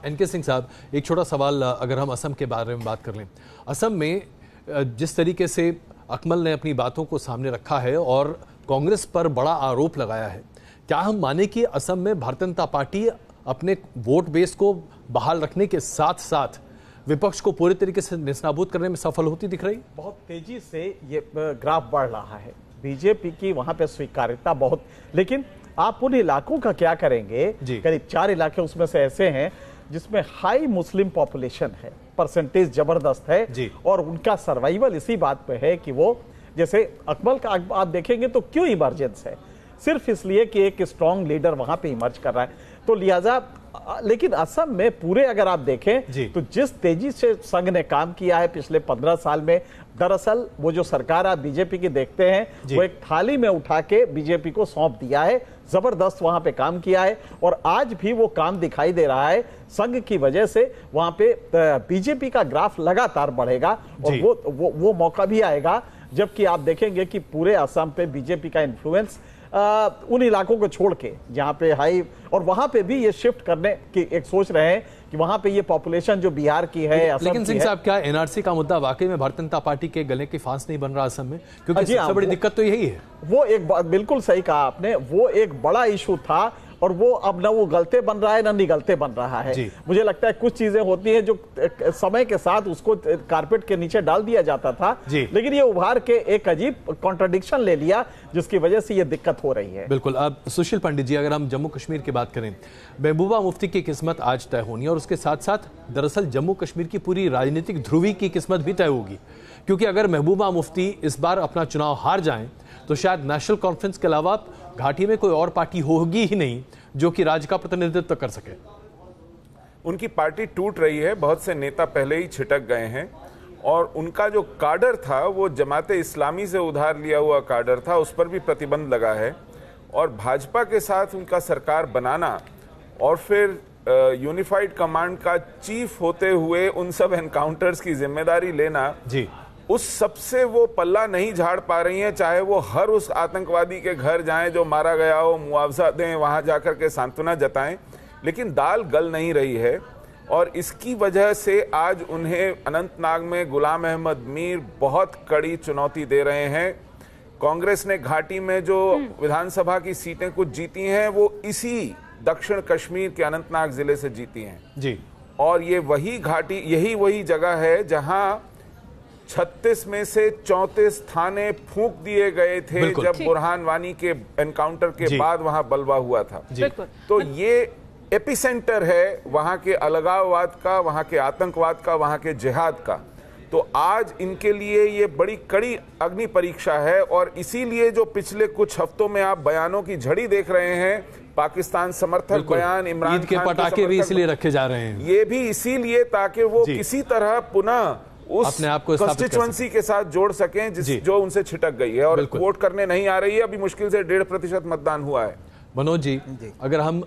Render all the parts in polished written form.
N K Singh साहब, एक छोटा सवाल, अगर हम असम के बारे में बात कर लें, असम में जिस तरीके से अकमल ने अपनी बातों को सामने रखा है और कांग्रेस पर बड़ा आरोप लगाया है, क्या हम माने कि असम में भारतीय जनता पार्टी अपने वोट बेस को बहाल रखने के साथ साथ विपक्ष को पूरे तरीके से नेस्तनाबूद करने में सफल होती दिख रही? बहुत तेजी से ये ग्राफ बढ़ रहा है, बीजेपी की वहां पे स्वीकार्यता बहुत, लेकिन आप उन इलाकों का क्या करेंगे? करीब 4 इलाके उसमें से ऐसे हैं जिसमें हाई मुस्लिम पॉपुलेशन है, परसेंटेज जबरदस्त है और उनका सर्वाइवल इसी बात पे है कि वो, जैसे अकमल का आप देखेंगे तो क्यों इमरजेंस है? सिर्फ इसलिए कि एक स्ट्रॉन्ग लीडर वहां पे इमर्ज कर रहा है, तो लिहाजा। लेकिन असम में पूरे अगर आप देखें तो जिस तेजी से संघ ने काम किया है पिछले 15 साल में, दरअसल वो जो सरकार आप बीजेपी की देखते हैं वो एक थाली में उठा के बीजेपी को सौंप दिया है, जबरदस्त वहां पे काम किया है और आज भी वो काम दिखाई दे रहा है। संघ की वजह से वहां पे बीजेपी का ग्राफ लगातार बढ़ेगा और वो मौका भी आएगा जबकि आप देखेंगे कि पूरे असम पे बीजेपी का इन्फ्लुएंस उन इलाकों को छोड़ के जहां पे हाई, और वहां पे भी ये शिफ्ट करने की एक सोच रहे हैं कि वहां पे ये पॉपुलेशन जो बिहार की है, असम लेकिन की सिंह है। साहब, क्या एनआरसी का मुद्दा वाकई में भारतीय जनता पार्टी के गले की फांस नहीं बन रहा असम में? क्योंकि सबसे बड़ी दिक्कत तो यही है। वो एक बिल्कुल सही कहा आपने, वो एक बड़ा इशू था और वो अब ना वो गलते बन रहा है ना निगलते बन रहा है। मुझे लगता है कुछ चीजें होती हैं जो समय के साथ उसको कारपेट के नीचे डाल दिया जाता था, लेकिन ये उभार के एक अजीब कॉन्ट्रडिक्शन ले लिया जिसकी वजह से ये दिक्कत हो रही है। बिल्कुल। अब सुशील पंडित जी, अगर हम जम्मू कश्मीर की बात करें, महबूबा मुफ्ती की किस्मत आज तय होनी है और उसके साथ साथ दरअसल जम्मू कश्मीर की पूरी राजनीतिक ध्रुवी की किस्मत भी तय होगी, क्योंकि अगर महबूबा मुफ्ती इस बार अपना चुनाव हार जाएं तो शायद नेशनल कॉन्फ्रेंस के अलावा घाटी में कोई और पार्टी होगी ही नहीं जो कि राज्य का प्रतिनिधित्व कर सके। उनकी पार्टी टूट रही है, बहुत से नेता पहले ही छिटक गए हैं और उनका जो काडर था वो जमाते इस्लामी से उधार लिया हुआ काडर था, उस पर भी प्रतिबंध लगा है और भाजपा के साथ उनका सरकार बनाना और फिर यूनिफाइड कमांड का चीफ होते हुए उन सब एनकाउंटर्स की जिम्मेदारी लेना, उस सबसे वो पल्ला नहीं झाड़ पा रही हैं। चाहे वो हर उस आतंकवादी के घर जाएं जो मारा गया हो, मुआवजा दें, वहां जाकर के सांत्वना जताएं, लेकिन दाल गल नहीं रही है और इसकी वजह से आज उन्हें अनंतनाग में गुलाम अहमद मीर बहुत कड़ी चुनौती दे रहे हैं। कांग्रेस ने घाटी में जो विधानसभा की सीटें कुछ जीती हैं वो इसी दक्षिण कश्मीर के अनंतनाग जिले से जीती हैं और ये वही घाटी, यही वही जगह है जहां 36 में से 34 थाने फूंक दिए गए थे जब बुरहान वानी के एनकाउंटर के बाद वहां बलवा हुआ था। तो ये एपिसेंटर है वहां के अलगाववाद का, वहां के आतंकवाद का, वहां के जिहाद का। तो आज इनके लिए ये बड़ी कड़ी अग्नि परीक्षा है और इसीलिए जो पिछले कुछ हफ्तों में आप बयानों की झड़ी देख रहे हैं, पाकिस्तान समर्थक बयान, इमरान खान के पटाखे भी इसलिए रखे जा रहे हैं, ये भी इसीलिए ताकि वो किसी तरह पुनः उस अपने आप को कॉन्स्टिट्यूएंसी के साथ जोड़ सकें जो उनसे छिटक गई है और वोट करने नहीं आ रही है। अभी मुश्किल से 1.5% मतदान हुआ है। मनोज जी, अगर हम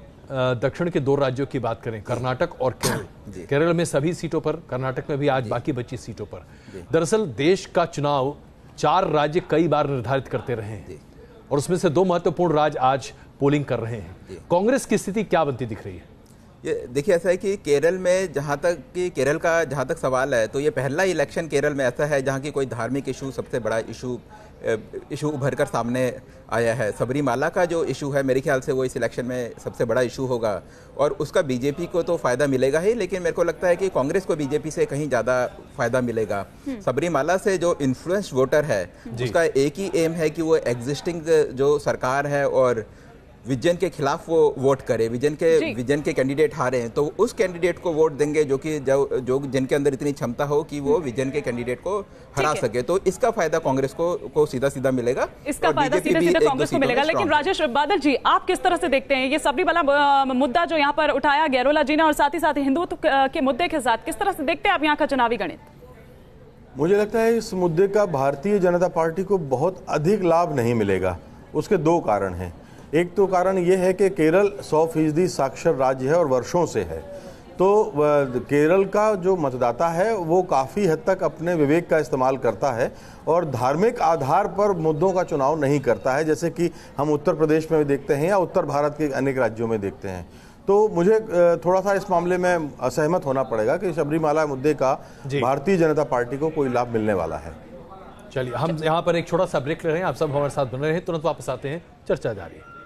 दक्षिण के 2 राज्यों की बात करें, कर्नाटक और केरल, केरल में सभी सीटों पर, कर्नाटक में भी आज बाकी बची सीटों पर, दरअसल देश का चुनाव 4 राज्य कई बार निर्धारित करते रहे हैं और उसमें से 2 महत्वपूर्ण राज्य आज पोलिंग कर रहे हैं। कांग्रेस की स्थिति क्या बनती दिख रही है? ये देखिए, ऐसा है कि केरल में जहाँ तक सवाल है तो ये पहला इलेक्शन केरल में ऐसा है जहाँ की कोई धार्मिक इशू, सबसे बड़ा इशू उभर कर सामने आया है। सबरीमाला का जो इशू है, मेरे ख्याल से वो इस इलेक्शन में सबसे बड़ा इशू होगा और उसका बीजेपी को तो फ़ायदा मिलेगा ही, लेकिन मेरे को लगता है कि कांग्रेस को बीजेपी से कहीं ज़्यादा फ़ायदा मिलेगा। सबरीमाला से जो इन्फ्लुएंस वोटर है उसका एक ही एम है कि वो एग्जिस्टिंग जो सरकार है और विजन के खिलाफ वो वोट करे, विजन के कैंडिडेट हारे हैं तो उस कैंडिडेट को वोट देंगे जो जिनके अंदर इतनी क्षमता हो कि वो विजन के कैंडिडेट को हरा सके। तो इसका फायदा कांग्रेस को सीधा मिलेगा, इसका फायदा सीधे कांग्रेस को मिलेगा। लेकिन राजेश बादल जी, आप किस तरह से देखते हैं ये सबरीमाला मुद्दा जो यहाँ पर उठाया गैरोला जी ने और साथ ही साथ हिंदुत्व के मुद्दे के साथ, किस तरह से देखते हैं आप यहाँ का चुनावी गणित? मुझे लगता है इस मुद्दे का भारतीय जनता पार्टी को बहुत अधिक लाभ नहीं मिलेगा। उसके 2 कारण हैं। एक तो कारण ये है कि केरल 100% साक्षर राज्य है और वर्षों से है, तो केरल का जो मतदाता है वो काफ़ी हद तक अपने विवेक का इस्तेमाल करता है और धार्मिक आधार पर मुद्दों का चुनाव नहीं करता है, जैसे कि हम उत्तर प्रदेश में भी देखते हैं या उत्तर भारत के अनेक राज्यों में देखते हैं। तो मुझे थोड़ा सा इस मामले में असहमत होना पड़ेगा कि सबरीमाला मुद्दे का भारतीय जनता पार्टी को कोई लाभ मिलने वाला है। चलिए हम यहाँ पर एक छोटा सा ब्रेक ले रहे हैं, आप सब हमारे साथ बने रहे हैं, तुरंत वापस आते हैं, चर्चा जारी है।